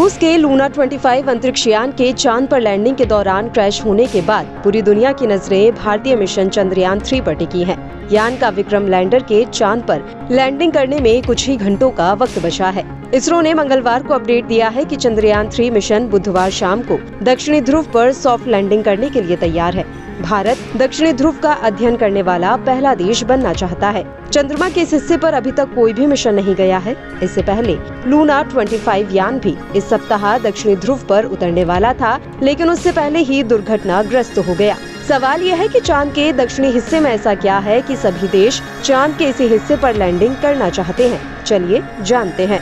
रूस के लूना 25 अंतरिक्ष यान के चांद पर लैंडिंग के दौरान क्रैश होने के बाद पूरी दुनिया की नजरें भारतीय मिशन चंद्रयान 3 पर टिकी हैं। यान का विक्रम लैंडर के चांद पर लैंडिंग करने में कुछ ही घंटों का वक्त बचा है। इसरो ने मंगलवार को अपडेट दिया है कि चंद्रयान 3 मिशन बुधवार शाम को दक्षिणी ध्रुव पर सॉफ्ट लैंडिंग करने के लिए तैयार है। भारत दक्षिणी ध्रुव का अध्ययन करने वाला पहला देश बनना चाहता है। चंद्रमा के इस हिस्से पर अभी तक कोई भी मिशन नहीं गया है। इससे पहले लूना 25 यान भी इस सप्ताह दक्षिणी ध्रुव पर उतरने वाला था, लेकिन उससे पहले ही दुर्घटनाग्रस्त हो गया। सवाल यह है कि चांद के दक्षिणी हिस्से में ऐसा क्या है कि सभी देश चांद के इसी हिस्से पर लैंडिंग करना चाहते हैं। चलिए जानते हैं।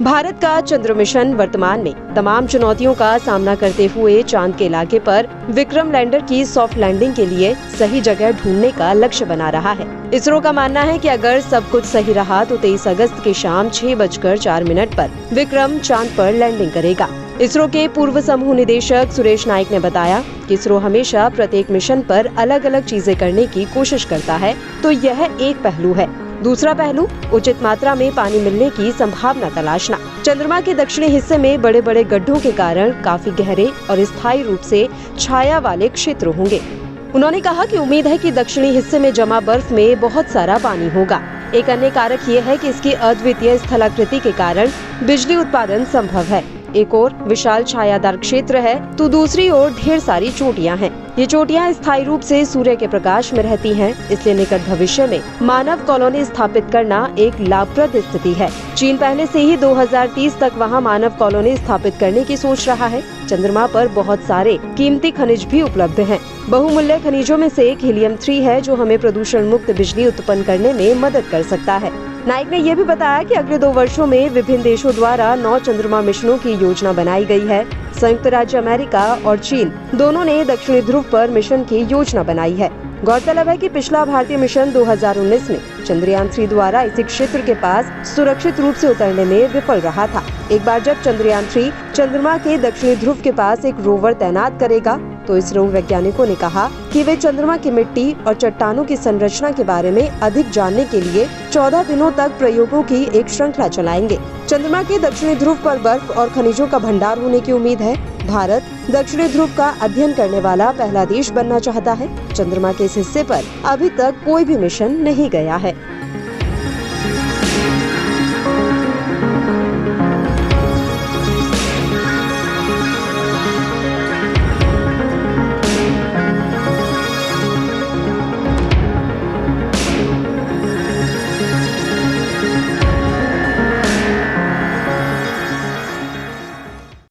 भारत का चंद्र मिशन वर्तमान में तमाम चुनौतियों का सामना करते हुए चांद के इलाके पर विक्रम लैंडर की सॉफ्ट लैंडिंग के लिए सही जगह ढूंढने का लक्ष्य बना रहा है। इसरो का मानना है कि अगर सब कुछ सही रहा तो 23 अगस्त की शाम 6:04 पर विक्रम चांद पर लैंडिंग करेगा। इसरो के पूर्व समूह निदेशक सुरेश नाइक ने बताया कि इसरो हमेशा प्रत्येक मिशन पर अलग अलग चीजें करने की कोशिश करता है, तो यह एक पहलू है। दूसरा पहलू उचित मात्रा में पानी मिलने की संभावना तलाशना। चंद्रमा के दक्षिणी हिस्से में बड़े बड़े गड्ढों के कारण काफी गहरे और स्थायी रूप से छाया वाले क्षेत्र होंगे। उन्होंने कहा कि उम्मीद है कि दक्षिणी हिस्से में जमा बर्फ में बहुत सारा पानी होगा। एक अन्य कारक ये है कि इसकी अद्वितीय स्थलाकृति के कारण बिजली उत्पादन संभव है। एक और विशाल छायादार क्षेत्र है तो दूसरी ओर ढेर सारी चोटियां हैं। ये चोटियां स्थायी रूप से सूर्य के प्रकाश में रहती हैं, इसलिए निकट भविष्य में मानव कॉलोनी स्थापित करना एक लाभप्रद स्थिति है। चीन पहले से ही 2030 तक वहां मानव कॉलोनी स्थापित करने की सोच रहा है। चंद्रमा पर बहुत सारे कीमती खनिज भी उपलब्ध हैं। बहुमूल्य खनिजों में से एक हीलियम 3 है, जो हमें प्रदूषण मुक्त बिजली उत्पन्न करने में मदद कर सकता है। नाइक ने यह भी बताया कि अगले 2 वर्षों में विभिन्न देशों द्वारा 9 चंद्रमा मिशनों की योजना बनाई गई है। संयुक्त राज्य अमेरिका और चीन दोनों ने दक्षिणी ध्रुव पर मिशन की योजना बनाई है। गौरतलब है कि पिछला भारतीय मिशन 2019 में चंद्रयान 3 द्वारा इसी क्षेत्र के पास सुरक्षित रूप से उतरने में विफल रहा था। एक बार जब चंद्रयान 3 चंद्रमा के दक्षिणी ध्रुव के पास एक रोवर तैनात करेगा तो इसरो वैज्ञानिकों ने कहा कि वे चंद्रमा की मिट्टी और चट्टानों की संरचना के बारे में अधिक जानने के लिए 14 दिनों तक प्रयोगों की एक श्रृंखला चलाएंगे। चंद्रमा के दक्षिणी ध्रुव पर बर्फ और खनिजों का भंडार होने की उम्मीद है। भारत दक्षिणी ध्रुव का अध्ययन करने वाला पहला देश बनना चाहता है। चंद्रमा के इस हिस्से पर अभी तक कोई भी मिशन नहीं गया है।